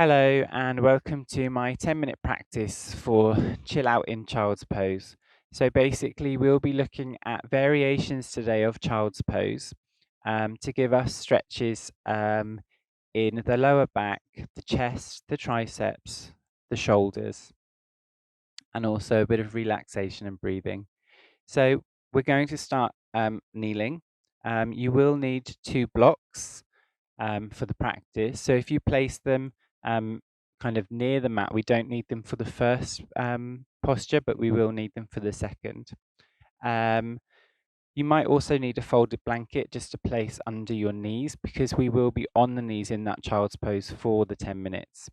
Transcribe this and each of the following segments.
Hello and welcome to my 10-minute practice for chill out in child's pose. So basically we'll be looking at variations today of child's pose to give us stretches in the lower back, the chest, the triceps, the shoulders, and also a bit of relaxation and breathing. So we're going to start kneeling. You will need 2 blocks for the practice. So if you place them um, kind of near the mat, we don't need them for the first posture, but we will need them for the second. Um, you might also need a folded blanket just to place under your knees because we will be on the knees in that child's pose for the 10 minutes.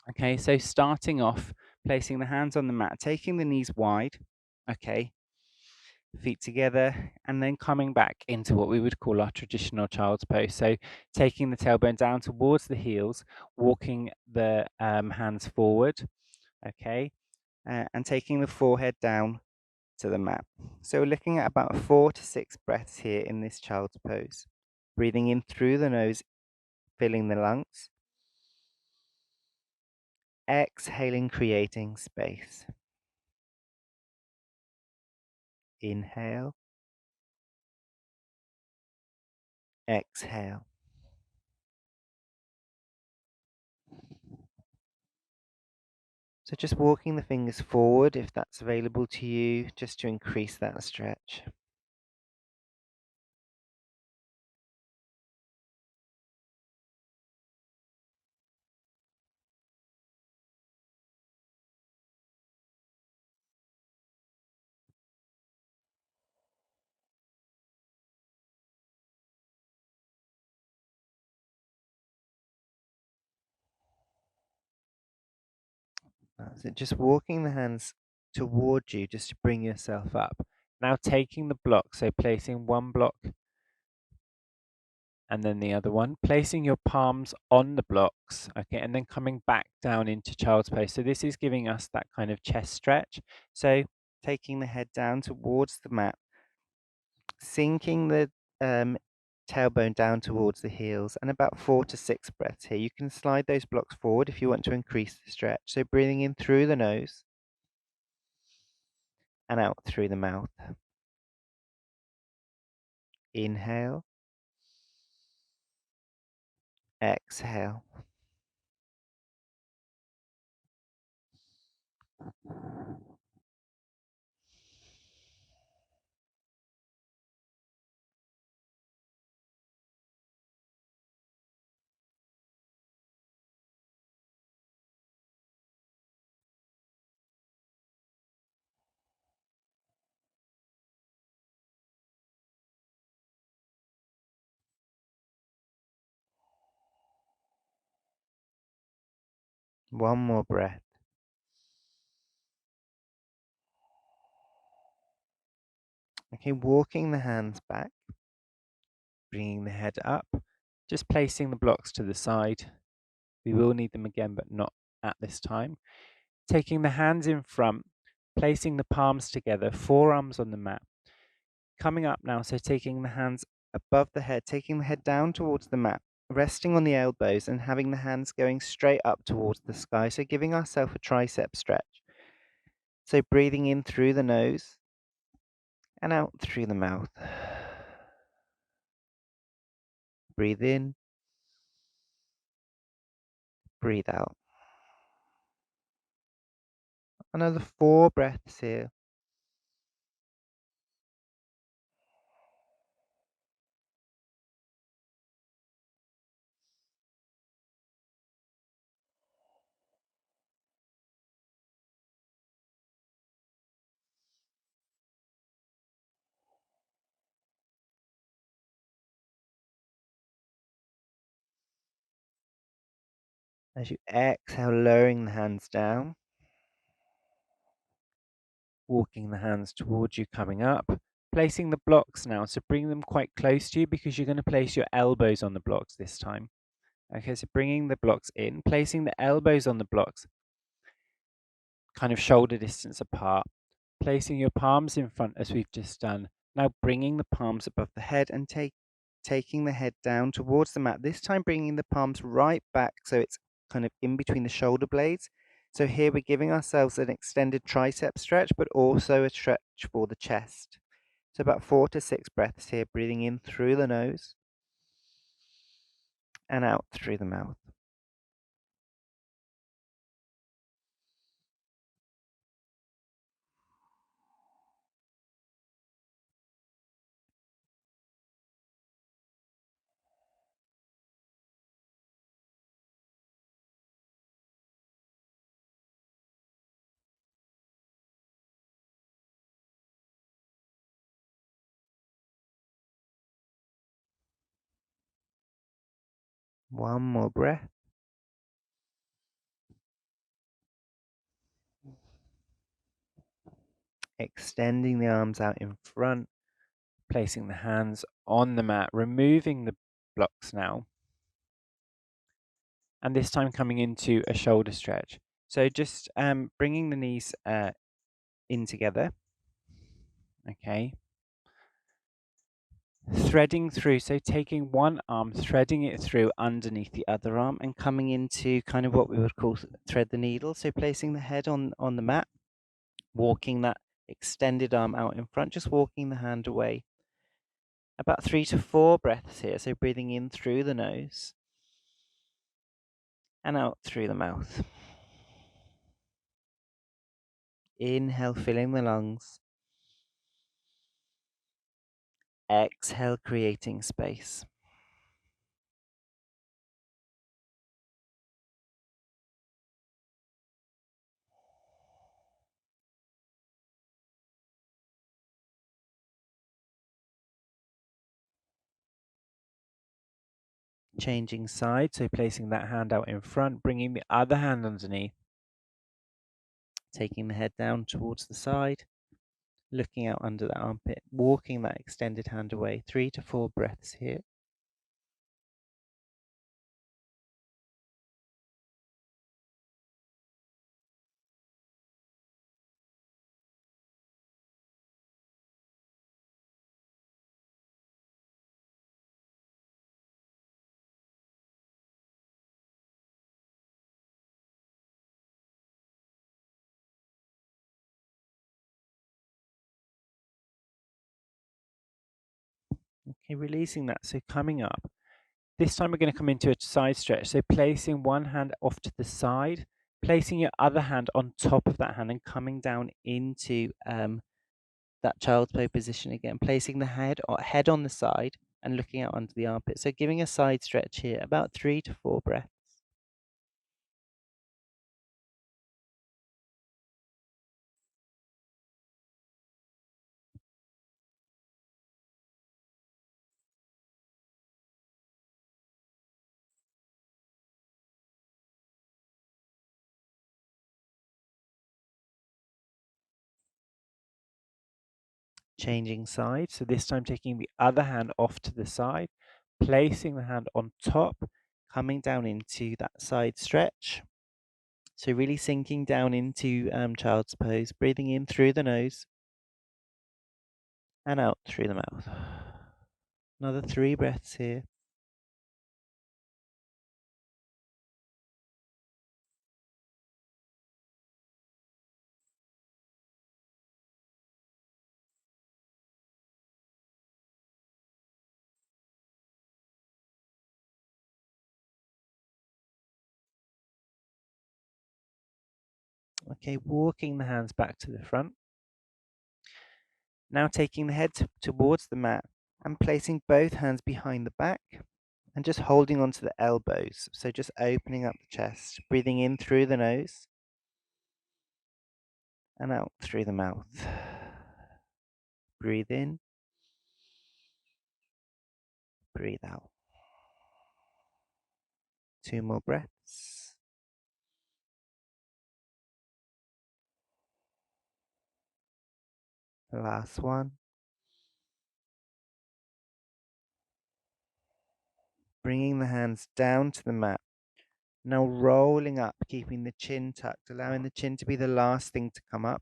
Okay, so starting off, placing the hands on the mat, taking the knees wide, okay, feet together, and then coming back into what we would call our traditional child's pose. So taking the tailbone down towards the heels, walking the hands forward, okay, and taking the forehead down to the mat. So we're looking at about 4 to 6 breaths here in this child's pose. Breathing in through the nose, filling the lungs. Exhaling, creating space. Inhale. Exhale. So just walking the fingers forward if that's available to you, just to increase that stretch. That's it. Just walking the hands towards you just to bring yourself up. Now taking the block, so placing one block and then the other one, placing your palms on the blocks, okay, and then coming back down into child's pose. So this is giving us that kind of chest stretch. So taking the head down towards the mat, sinking the tailbone down towards the heels, and about 4 to 6 breaths here. You can slide those blocks forward if you want to increase the stretch. So breathing in through the nose and out through the mouth. Inhale. Exhale. One more breath. Okay, walking the hands back, bringing the head up, just placing the blocks to the side. We will need them again, but not at this time. Taking the hands in front, placing the palms together, forearms on the mat. Coming up now, so taking the hands above the head, taking the head down towards the mat, resting on the elbows and having the hands going straight up towards the sky. So giving ourselves a tricep stretch. So breathing in through the nose and out through the mouth. Breathe in, breathe out. Another 4 breaths here. As you exhale, lowering the hands down, walking the hands towards you, coming up, placing the blocks now. So bring them quite close to you because you're going to place your elbows on the blocks this time. Okay, so bringing the blocks in, placing the elbows on the blocks, kind of shoulder distance apart, placing your palms in front as we've just done. Now bringing the palms above the head and taking the head down towards the mat. This time bringing the palms right back so it's kind of in between the shoulder blades. So here we're giving ourselves an extended tricep stretch, but also a stretch for the chest. So about 4 to 6 breaths here, breathing in through the nose and out through the mouth. One more breath. Extending the arms out in front, placing the hands on the mat, removing the blocks now. And this time coming into a shoulder stretch. So just bringing the knees in together. Okay. Threading through, so taking one arm, threading it through underneath the other arm and coming into kind of what we would call thread the needle. So placing the head on the mat, walking that extended arm out in front, just walking the hand away. About 3 to 4 breaths here, so breathing in through the nose and out through the mouth. Inhale, filling the lungs. Exhale, creating space. Changing side, so placing that hand out in front, bringing the other hand underneath. Taking the head down towards the side, looking out under the armpit, walking that extended hand away. 3 to 4 breaths here. Okay, releasing that. So coming up. This time we're going to come into a side stretch. So placing one hand off to the side, placing your other hand on top of that hand and coming down into that child's pose position again. Placing the head on the side and looking out under the armpit. So giving a side stretch here, about 3 to 4 breaths. Changing sides. So this time taking the other hand off to the side, placing the hand on top, coming down into that side stretch. So really sinking down into child's pose, breathing in through the nose and out through the mouth. Another 3 breaths here. Okay, walking the hands back to the front. Now taking the head towards the mat and placing both hands behind the back and just holding onto the elbows. So just opening up the chest, breathing in through the nose and out through the mouth. Breathe in, breathe out. 2 more breaths. The last one. Bringing the hands down to the mat. Now rolling up, keeping the chin tucked, allowing the chin to be the last thing to come up,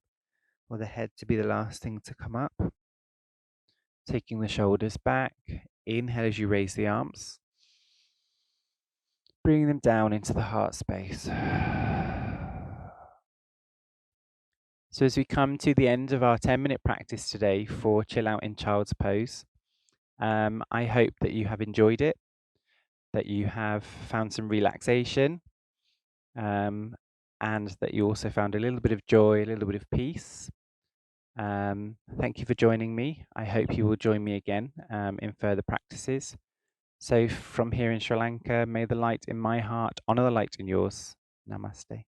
or the head to be the last thing to come up. Taking the shoulders back. Inhale as you raise the arms. Bring them down into the heart space. So as we come to the end of our 10-minute practice today for Chill Out in Child's Pose, I hope that you have enjoyed it, that you have found some relaxation, and that you also found a little bit of joy, a little bit of peace. Thank you for joining me. I hope you will join me again in further practices. So from here in Sri Lanka, may the light in my heart honor the light in yours. Namaste.